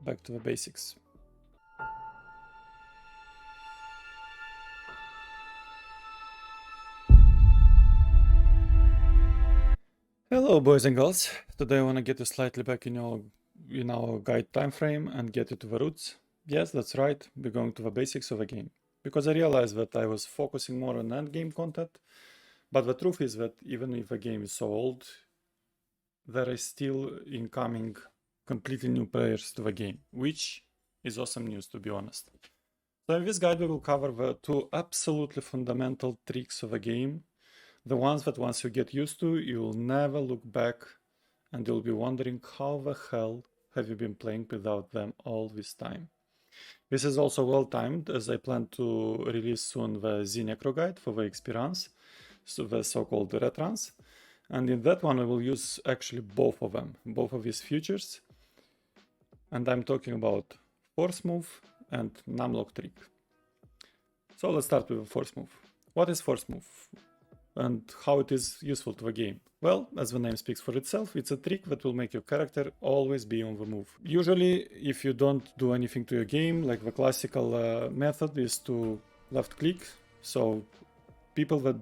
back to the basics. Hello boys and girls, today I want to get you slightly back in our guide time frame and get you to the roots. Yes, that's right, we're going to the basics of the game. Because I realized that I was focusing more on endgame content, but the truth is that even if the game is so old, there is still incoming completely new players to the game, which is awesome news, to be honest. So in this guide we will cover the two absolutely fundamental tricks of the game, the ones that once you get used to, you'll never look back and you'll be wondering how the hell have you been playing without them all this time. This is also well timed, as I plan to release soon the Z-Necro guide for the experience, so the so-called retrans. And in that one I will use actually both of them, both of these features. And I'm talking about force move and Numlock trick. So let's start with the force move. What is force move? And how it is useful to the game? Well, as the name speaks for itself, it's a trick that will make your character always be on the move. Usually, if you don't do anything to your game, like the classical method is to left click, so people that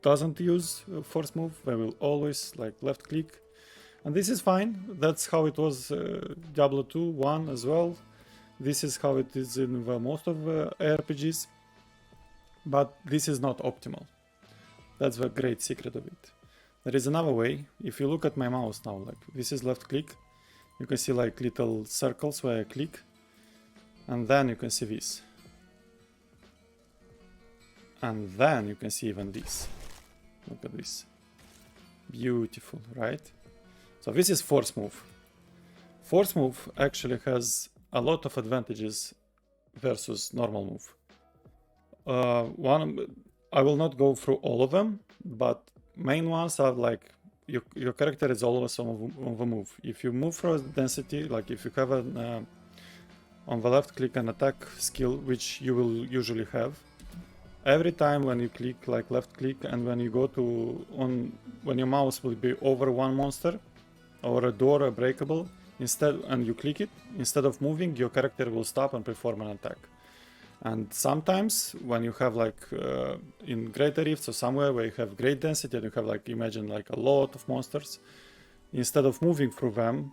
doesn't use force move, they will always like left click. And this is fine, that's how it was Diablo 2, 1 as well. This is how it is in most of RPGs, but this is not optimal. That's the great secret of it. There is another way. If you look at my mouse now, like this is left click, you can see like little circles where I click, and then you can see this. And then you can see even this. Look at this. Beautiful, right? So this is force move. Force move actually has a lot of advantages versus normal move. I will not go through all of them, but main ones are like your character is always on the move. If you move through density, like if you have an on the left click an attack skill, which you will usually have, every time when you click like left click and when you go to when your mouse will be over one monster or a door or breakable, and you click it, instead of moving, your character will stop and perform an attack. And sometimes when you have like in Greater Rifts or somewhere where you have great density and you have like, imagine like a lot of monsters, instead of moving through them,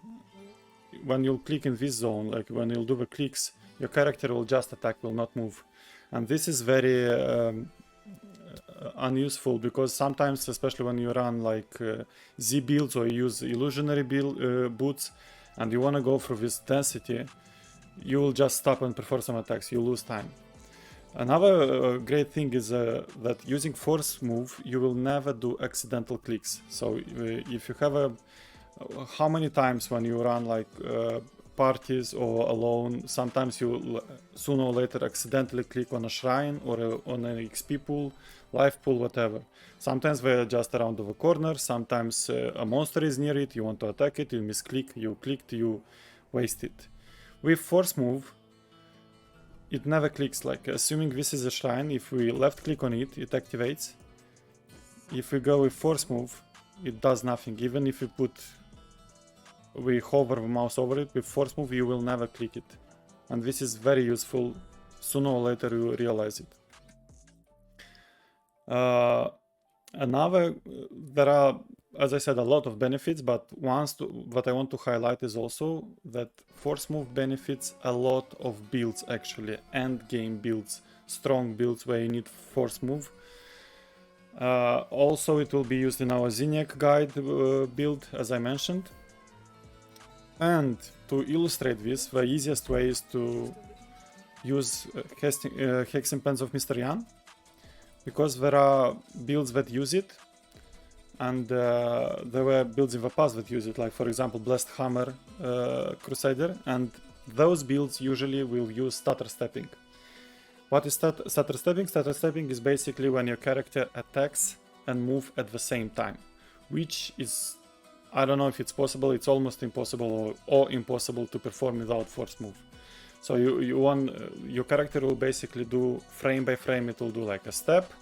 when you'll click in this zone, like when you'll do the clicks, your character will just attack, will not move. And this is very unuseful, because sometimes, especially when you run like Z builds or you use illusionary boots and you want to go through this density, you will just stop and perform some attacks, you lose time. Another great thing is that using force move, you will never do accidental clicks. So if you have how many times when you run like parties or alone, sometimes you sooner or later accidentally click on a shrine or on an XP pool, life pool, whatever. Sometimes they're just around the corner, sometimes a monster is near it, you want to attack it, you misclick, you clicked, you waste it. With force move, it never clicks. Like assuming this is a shrine, if we left click on it, it activates. If we go with force move, it does nothing. Even if we hover the mouse over it, with force move you will never click it. And this is very useful. Sooner or later you realize it. There are, as I said, a lot of benefits, but what I want to highlight is also that force move benefits a lot of builds, actually, end game builds, strong builds where you need force move. Also, it will be used in our Z-Necro guide build, as I mentioned. And to illustrate this, the easiest way is to use Hexing Pens of Mr. Yan, because there are builds that use it, and there were builds in the past that use it, like for example Blessed Hammer Crusader, and those builds usually will use stutter stepping. What is stutter stepping? Stutter stepping is basically when your character attacks and move at the same time, which is, I don't know if it's possible, it's almost impossible or impossible to perform without force move. So your character will basically do frame by frame, it will do like a step,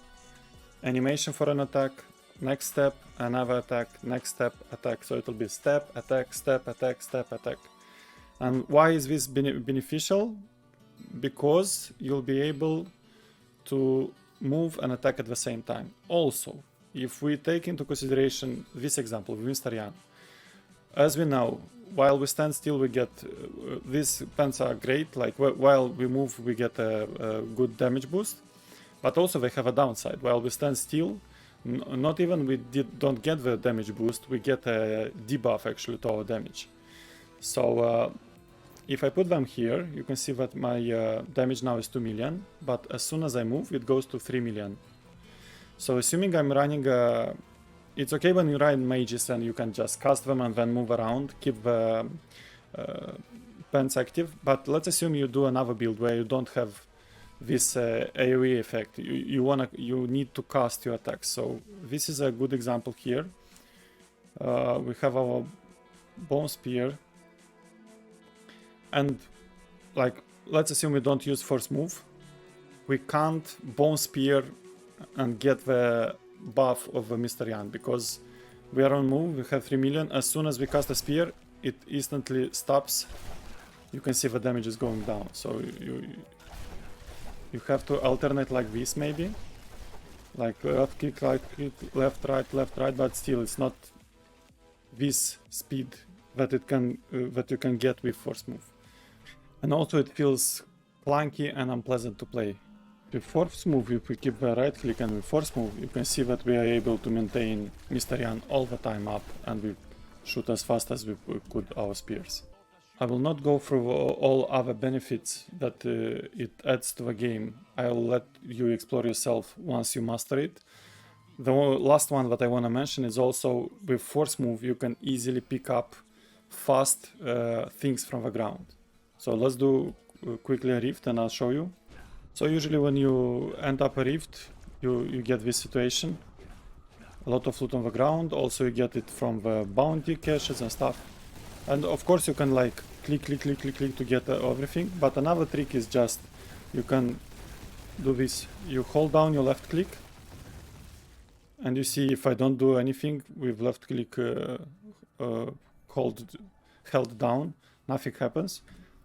animation for an attack, next step, another attack, next step, attack. So it will be step, attack, step, attack, step, attack. And why is this beneficial? Because you'll be able to move and attack at the same time. Also, if we take into consideration this example with Mr. Yan, as we know, while we stand still, we get these pens are great. Like while we move, we get a good damage boost, but also they have a downside. While we stand still, not even we don't get the damage boost, we get a debuff actually to our damage. So if I put them here, you can see that my damage now is 2 million, but as soon as I move, it goes to 3 million. So assuming I'm running it's okay when you run mages and you can just cast them and then move around, keep the pens active, but let's assume you do another build where you don't have this AoE effect. You need to cast your attacks. So this is a good example here. We have our bone spear, and like let's assume we don't use first move. We can't bone spear and get the buff of Mr. Yan because we are on move. We have 3 million. As soon as we cast a spear, it instantly stops. You can see the damage is going down. So you have to alternate like this maybe, like left click, right click, left right, but still it's not this speed that it can that you can get with first move. And also it feels clunky and unpleasant to play. With force move, if we keep the right click and with force move, you can see that we are able to maintain Mr. Yan all the time up and we shoot as fast as we could our spears. I will not go through all other benefits that it adds to the game. I'll let you explore yourself once you master it. The last one that I want to mention is also with force move you can easily pick up fast things from the ground. So let's do quickly a rift and I'll show you. So usually when you end up a rift, you get this situation. A lot of loot on the ground, also you get it from the bounty caches and stuff. And of course you can like click to get everything, but another trick is just, you can do this. You hold down your left click, and you see if I don't do anything with left click held down, nothing happens.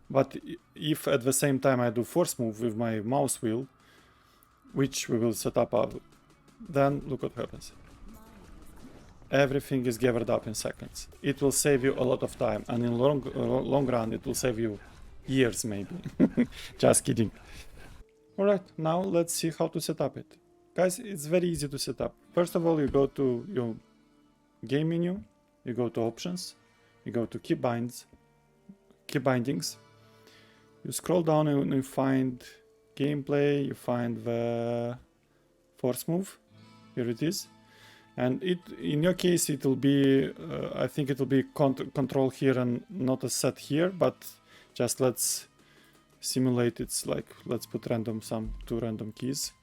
But if at the same time I do force move with my mouse wheel, which we will set up, then look what happens. Everything is gathered up in seconds. It will save you a lot of time, and in long run it will save you years maybe. Just kidding. Alright, now let's see how to set up it. Guys, it's very easy to set up. First of all, you go to your game menu, you go to options, you go to key bindings. You scroll down and you find gameplay, you find the force move. Here it is. And in your case, it will be, I think it will be control here and not a set here, but just let's simulate. It's like, let's put two random keys.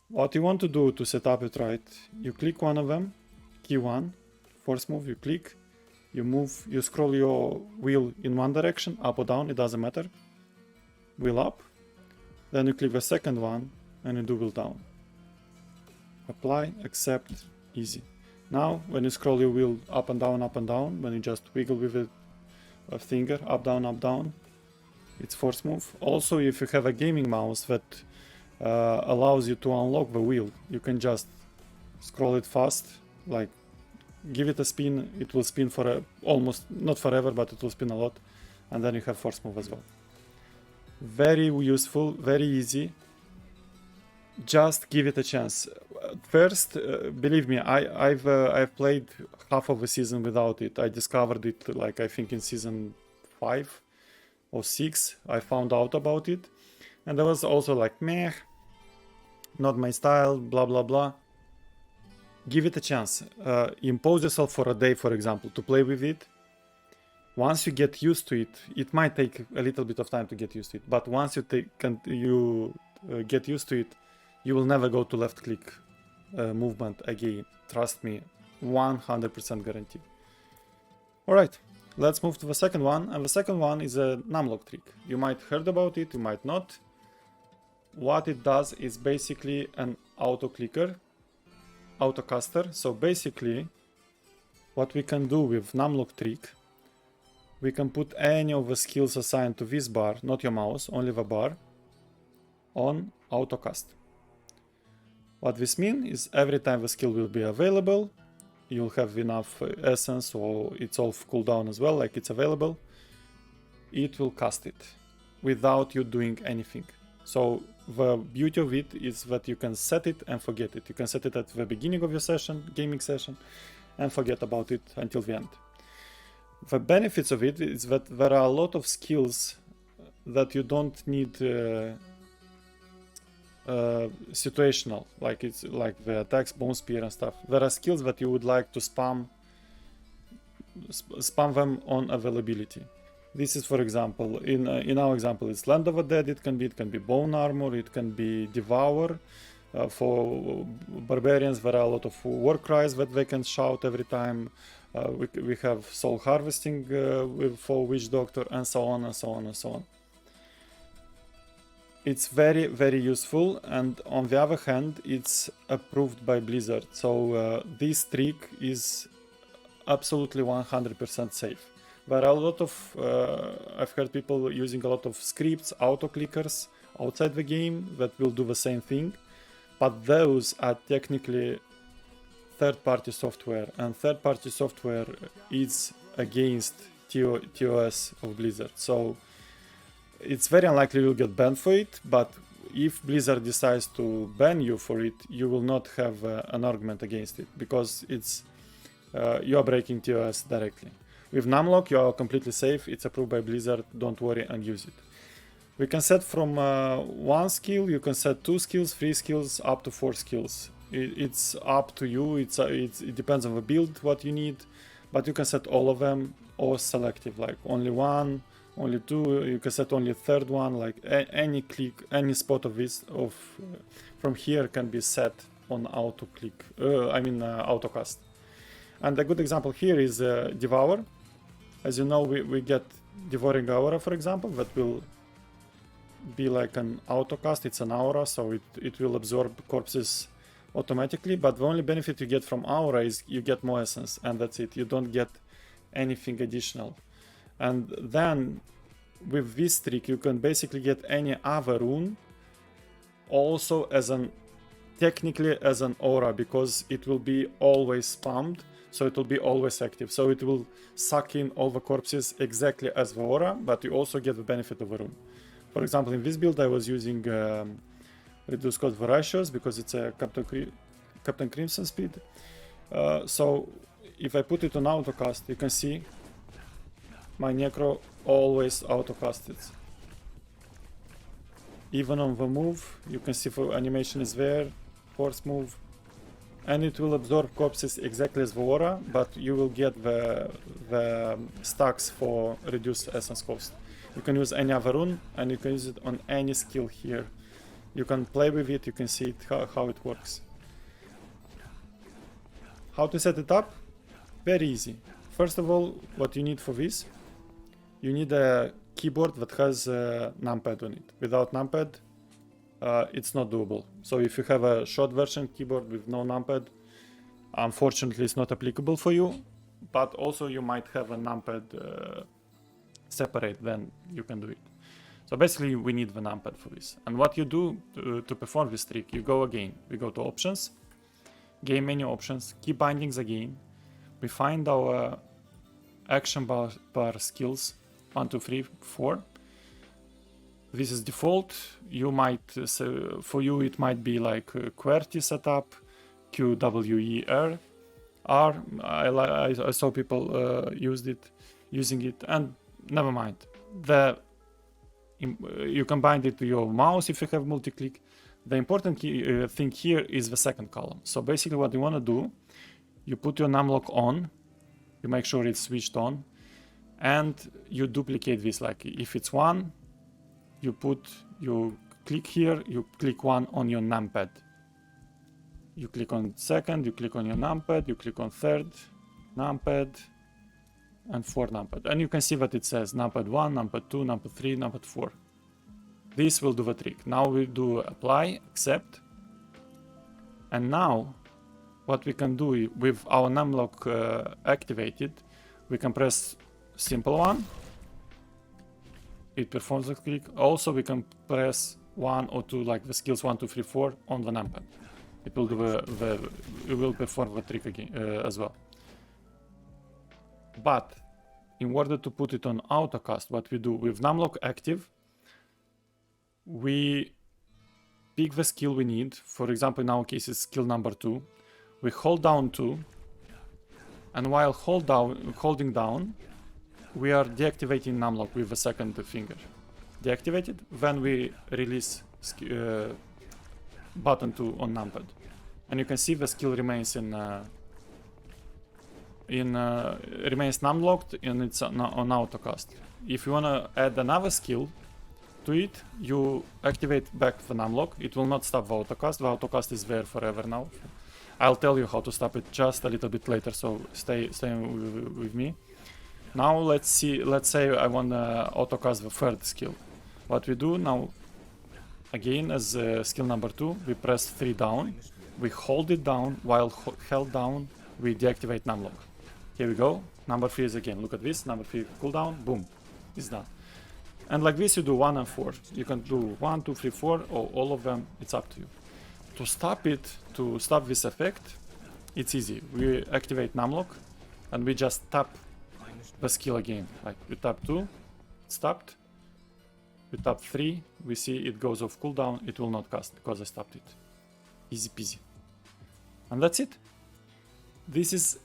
What you want to do to set up it right, you click one of them, key 1, force move, you click. You move, you scroll your wheel in one direction, up or down, it doesn't matter. Wheel up. Then you click the second one and you do wheel down. Apply, accept, easy. Now, when you scroll your wheel up and down, when you just wiggle with a finger, up, down, it's force move. Also, if you have a gaming mouse that allows you to unlock the wheel, you can just scroll it fast, like give it a spin, it will spin for almost, not forever, but it will spin a lot, and then you have force move as well. Very useful, very easy. Just give it a chance. First, believe me, I've played half of the season without it. I discovered it like I think in season 5 or 6. I found out about it, and I was also like, meh, not my style, blah blah blah. Give it a chance. Impose yourself for a day, for example, to play with it. Once you get used to it, it might take a little bit of time to get used to it, but once you get used to it, you will never go to left click movement again. Trust me, 100% guarantee. Alright, let's move to the second one, and the second one is a Numlock trick. You might heard about it, you might not. What it does is basically an auto clicker, auto caster. So basically what we can do with Numlock trick, we can put any of the skills assigned to this bar, not your mouse, only the bar, on autocast. What this means is every time the skill will be available, you'll have enough essence, or it's off cooldown as well, like it's available, it will cast it without you doing anything. So the beauty of it is that you can set it and forget it. You can set it at the beginning of your session, gaming session, and forget about it until the end. The benefits of it is that there are a lot of skills that you don't need situational, like it's like the attacks, bone spear and stuff. There are skills that you would like to spam them on availability. This is, for example, in our example, it's Land of the Dead. It can be Bone Armor, it can be Devour. For barbarians, there are a lot of war cries that they can shout every time. We have Soul Harvesting for Witch Doctor, and so on and so on and so on. It's very, very useful, and on the other hand, it's approved by Blizzard. So this trick is absolutely 100% safe. There are a lot of, I've heard people using a lot of scripts, auto-clickers outside the game that will do the same thing, but those are technically third-party software, and third-party software is against TOS of Blizzard. So it's very unlikely you'll get banned for it, but if Blizzard decides to ban you for it, you will not have an argument against it, because it's you are breaking TOS directly. With Numlock, you are completely safe. It's approved by Blizzard. Don't worry and use it. We can set from 1 skill, you can set 2 skills, 3 skills, up to 4 skills. It's up to you. It depends on the build, what you need, but you can set all of them, or selective, like only 1, only 2. You can set only a third one, like any click, any spot of this from here can be set on auto click. Autocast. And a good example here is Devour. As you know, we get Devouring Aura, for example, that will be like an autocast. It's an aura, so it will absorb corpses automatically, but the only benefit you get from aura is you get more essence, and that's it. You don't get anything additional. And then with this trick, you can basically get any other rune also as technically as an aura, because it will be always spammed. So it will be always active. So it will suck in all the corpses exactly as the aura, but you also get the benefit of a rune. For example, in this build I was using Reduce Cost Voracious because it's a Captain Crimson speed. So if I put it on autocast, you can see my Necro always autocasted. Even on the move, you can see for animation is there, force move. And it will absorb corpses exactly as the aura, but you will get the stacks for reduced essence cost. You can use any other rune, and you can use it on any skill here. You can play with it, you can see it, how it works. How to set it up? Very easy. First of all, what you need for this, you need a keyboard that has a numpad on it. Without numpad, it's not doable. So if you have a short version keyboard with no numpad, unfortunately it's not applicable for you, but also you might have a numpad separate, then you can do it. So basically we need the numpad for this. And what you do to perform this trick, you go again, we go to options, game menu options, key bindings again, we find our action bar skills, 1, 2, 3, 4. This is default. You might, for you it might be like QWERTY setup, QWER, R. I saw people using it, and never mind. You can bind it to your mouse if you have multi-click. The important thing here is the second column. So basically what you want to do, you put your Numlock on, you make sure it's switched on, and you duplicate this. Like if it's 1, you click here, you click 1 on your numpad. You click on second, you click on your numpad, you click on third numpad, and fourth numpad. And you can see that it says numpad 1, numpad 2, numpad 3, numpad 4. This will do the trick. Now we do apply, accept. And now what we can do with our Numlock activated, we can press simple one. It performs the click. Also, we can press 1 or 2, like the skills 1, 2, 3, 4 on the numpad. It will do it will perform the trick again as well. But in order to put it on autocast, what we do with Numlock active, we pick the skill we need. For example, in our case, it's skill number 2. We hold down 2, and while holding down, we are deactivating Numlock with the second finger. Deactivated, then we release button 2 on numpad, and you can see the skill remains remains numlocked, and it's on autocast. If you wanna add another skill to it, you activate back the numlock. It will not stop the autocast. The autocast is there forever now. I'll tell you how to stop it just a little bit later, so stay with me. Now let's say I want to autocast the third skill. What we do now, again as skill number 2, we press 3 down, we hold it down, while held down we deactivate numlock. Here we go, number 3 is again, look at this, number 3 cooldown, boom, it's done. And like this you do 1 and 4, you can do 1, 2, 3, 4, or all of them, it's up to you. To stop it, to stop this effect, it's easy, we activate numlock and we just tap the skill again, like we tap 2, stopped, we tap 3, we see it goes off cooldown, it will not cast because I stopped it. Easy peasy. And that's it. This is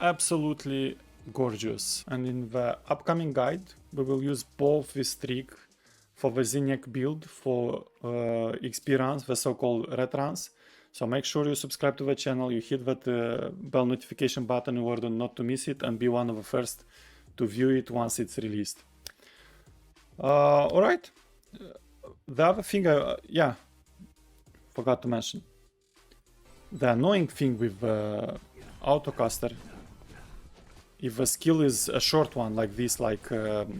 absolutely gorgeous, and in the upcoming guide we will use both this trick for the Zinyak build for XP runs, the so-called red runs. So make sure you subscribe to the channel, you hit that bell notification button in order not to miss it and be one of the first to view it once it's released. Alright, the other thing forgot to mention. The annoying thing with autocaster, if a skill is a short one like this, like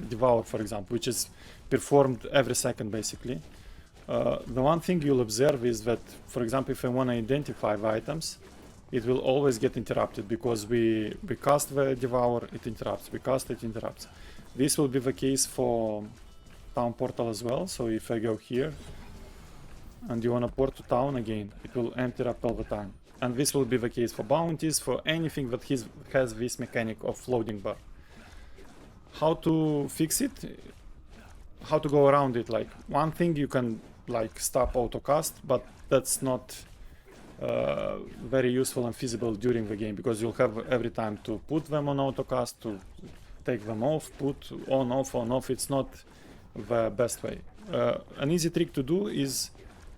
Devour for example, which is performed every second basically, the one thing you'll observe is that, for example, if I want to identify the items, it will always get interrupted because we cast the Devour, it interrupts, we cast it interrupts. This will be the case for Town Portal as well, so if I go here and you want to port to town again, it will interrupt all the time. And this will be the case for bounties, for anything that has this mechanic of loading bar. How to fix it? How to go around it? Like, one thing you can like stop autocast, but that's not very useful and feasible during the game, because you'll have every time to put them on autocast, to take them off, put on off. It's not the best way. An easy trick to do is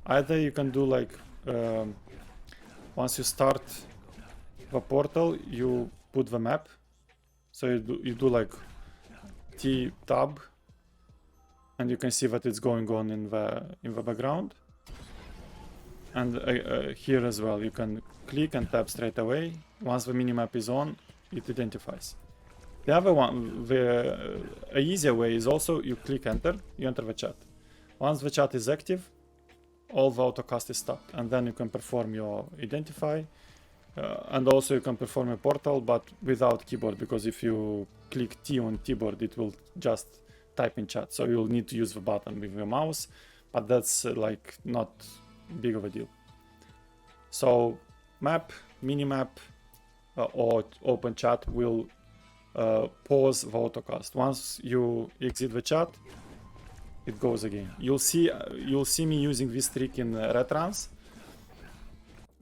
either you can do like once you start the portal, you put the map, so you do like T tab, and you can see that it's going on in the background. And here as well, you can click and tap straight away. Once the minimap is on, it identifies. The other one, a easier way is also you click enter, you enter the chat. Once the chat is active, all the autocast is stopped, and then you can perform your identify, and also you can perform a portal, but without keyboard, because if you click T on keyboard, it will just type in chat, so you'll need to use the button with your mouse, but that's like not big of a deal. So map, minimap, or open chat will pause the autocast. Once you exit the chat, it goes again. You'll see me using this trick in retruns.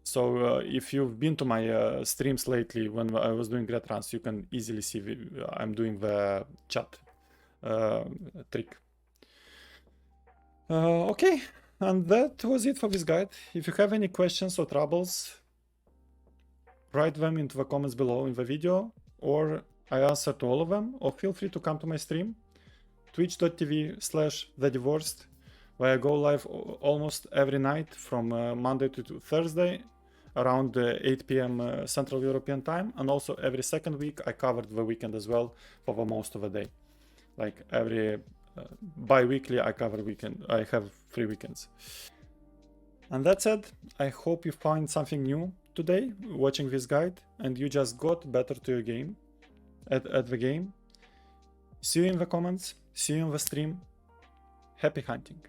So if you've been to my streams lately when I was doing retruns, you can easily see I'm doing the chat trick. Okay, and that was it for this guide. If you have any questions or troubles, write them into the comments below in the video, or I answer to all of them, or feel free to come to my stream, twitch.tv/thedivorced, where I go live almost every night from Monday to Thursday around 8 PM Central European time, and also every second week I covered the weekend as well for the most of the day. Like every bi-weekly I cover weekend. I have 3 weekends. And that said, I hope you find something new today watching this guide and you just got better to your game at the game. See you in the comments, see you in the stream. Happy hunting.